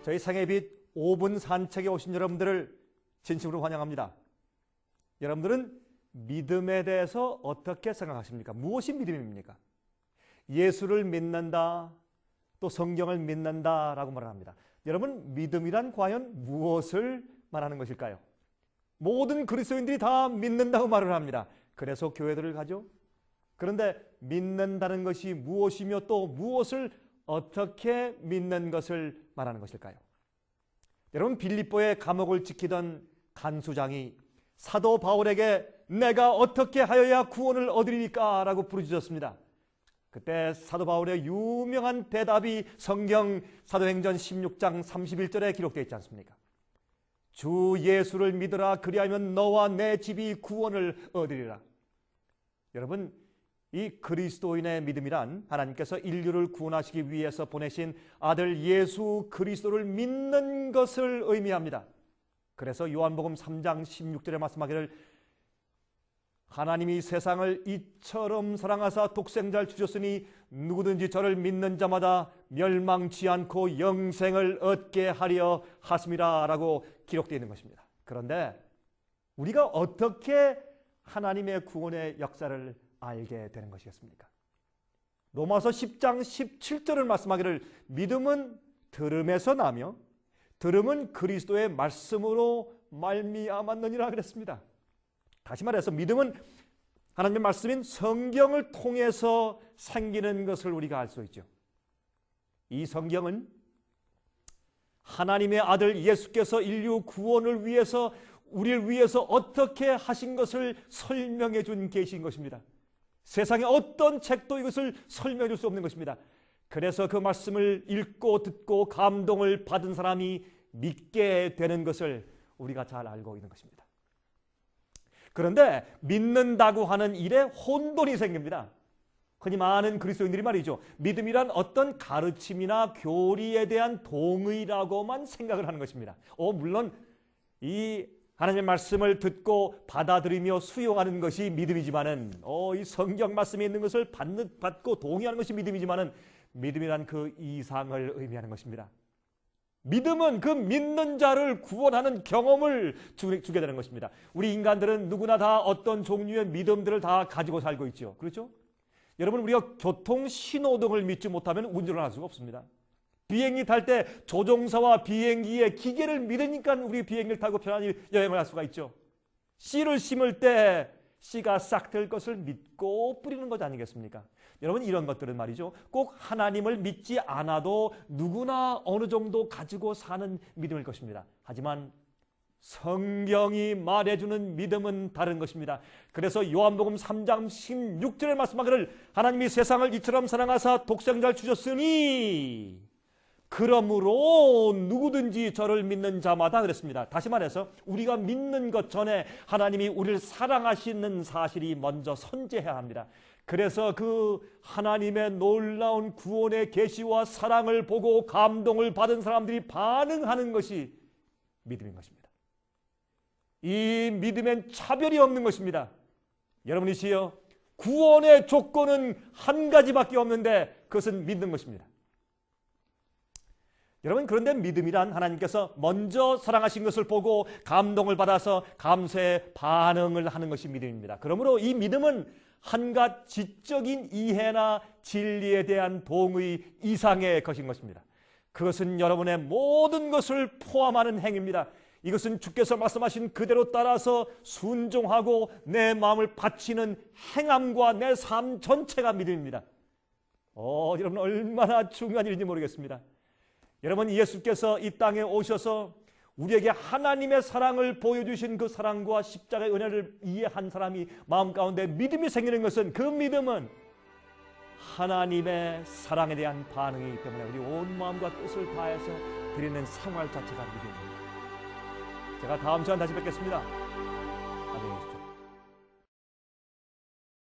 저희 생의 빛 5분 산책에 오신 여러분들을 진심으로 환영합니다. 여러분들은 믿음에 대해서 어떻게 생각하십니까? 무엇이 믿음입니까? 예수를 믿는다, 또 성경을 믿는다라고 말합니다. 여러분, 믿음이란 과연 무엇을 말하는 것일까요? 모든 그리스도인들이 다 믿는다고 말을 합니다. 그래서 교회들을 가죠. 그런데 믿는다는 것이 무엇이며 또 무엇을 어떻게 믿는 것을 말하는 것일까요? 여러분, 빌립보의 감옥을 지키던 간수장이 사도 바울에게 내가 어떻게 하여야 구원을 얻으리까? 라고 부르짖었습니다. 그때 사도 바울의 유명한 대답이 성경 사도행전 16장 31절에 기록되어 있지 않습니까? 주 예수를 믿으라, 그리하면 너와 내 집이 구원을 얻으리라. 여러분, 이 그리스도인의 믿음이란 하나님께서 인류를 구원하시기 위해서 보내신 아들 예수 그리스도를 믿는 것을 의미합니다. 그래서 요한복음 3장 16절에 말씀하기를 하나님이 세상을 이처럼 사랑하사 독생자를 주셨으니 누구든지 저를 믿는 자마다 멸망치 않고 영생을 얻게 하려 하심이라 라고 기록되어 있는 것입니다. 그런데 우리가 어떻게 하나님의 구원의 역사를 알게 되는 것이겠습니까? 로마서 10장 17절을 말씀하기를 믿음은 들음에서 나며 들음은 그리스도의 말씀으로 말미암았느니라 그랬습니다. 다시 말해서 믿음은 하나님의 말씀인 성경을 통해서 생기는 것을 우리가 알 수 있죠. 이 성경은 하나님의 아들 예수께서 인류 구원을 위해서 우리를 위해서 어떻게 하신 것을 설명해 준 계시인 것입니다. 세상에 어떤 책도 이것을 설명해 줄 수 없는 것입니다. 그래서 그 말씀을 읽고 듣고 감동을 받은 사람이 믿게 되는 것을 우리가 잘 알고 있는 것입니다. 그런데 믿는다고 하는 일에 혼돈이 생깁니다. 흔히 많은 그리스도인들이 말이죠, 믿음이란 어떤 가르침이나 교리에 대한 동의라고만 생각을 하는 것입니다. 물론 이 하나님의 말씀을 듣고 받아들이며 수용하는 것이 믿음이지만은 이 성경 말씀에 있는 것을 받고 동의하는 것이 믿음이지만은 믿음이란 그 이상을 의미하는 것입니다. 믿음은 그 믿는 자를 구원하는 경험을 주게 되는 것입니다. 우리 인간들은 누구나 다 어떤 종류의 믿음들을 다 가지고 살고 있죠. 그렇죠? 여러분, 우리가 교통 신호등을 믿지 못하면 운전을 할 수가 없습니다. 비행기 탈 때 조종사와 비행기의 기계를 믿으니까 우리 비행기를 타고 편안히 여행을 할 수가 있죠. 씨를 심을 때 씨가 싹 들 것을 믿고 뿌리는 것 아니겠습니까? 여러분, 이런 것들은 말이죠, 꼭 하나님을 믿지 않아도 누구나 어느 정도 가지고 사는 믿음일 것입니다. 하지만 성경이 말해주는 믿음은 다른 것입니다. 그래서 요한복음 3장 16절에 말씀하기를 하나님이 세상을 이처럼 사랑하사 독생자를 주셨으니 그러므로 누구든지 저를 믿는 자마다 그랬습니다. 다시 말해서 우리가 믿는 것 전에 하나님이 우리를 사랑하시는 사실이 먼저 선재해야 합니다. 그래서 그 하나님의 놀라운 구원의 계시와 사랑을 보고 감동을 받은 사람들이 반응하는 것이 믿음인 것입니다. 이 믿음엔 차별이 없는 것입니다. 여러분이시여, 구원의 조건은 한 가지밖에 없는데 그것은 믿는 것입니다. 여러분, 그런데 믿음이란 하나님께서 먼저 사랑하신 것을 보고 감동을 받아서 감사의 반응을 하는 것이 믿음입니다. 그러므로 이 믿음은 한갓 지적인 이해나 진리에 대한 동의 이상의 것인 것입니다. 그것은 여러분의 모든 것을 포함하는 행위입니다. 이것은 주께서 말씀하신 그대로 따라서 순종하고 내 마음을 바치는 행함과 내 삶 전체가 믿음입니다. 여러분, 얼마나 중요한 일인지 모르겠습니다. 여러분, 예수께서 이 땅에 오셔서 우리에게 하나님의 사랑을 보여주신 그 사랑과 십자가의 은혜를 이해한 사람이 마음 가운데 믿음이 생기는 것은, 그 믿음은 하나님의 사랑에 대한 반응이기 때문에 우리 온 마음과 뜻을 다해서 드리는 생활 자체가 믿음입니다. 제가 다음 시간 다시 뵙겠습니다. 안녕히 계십시오.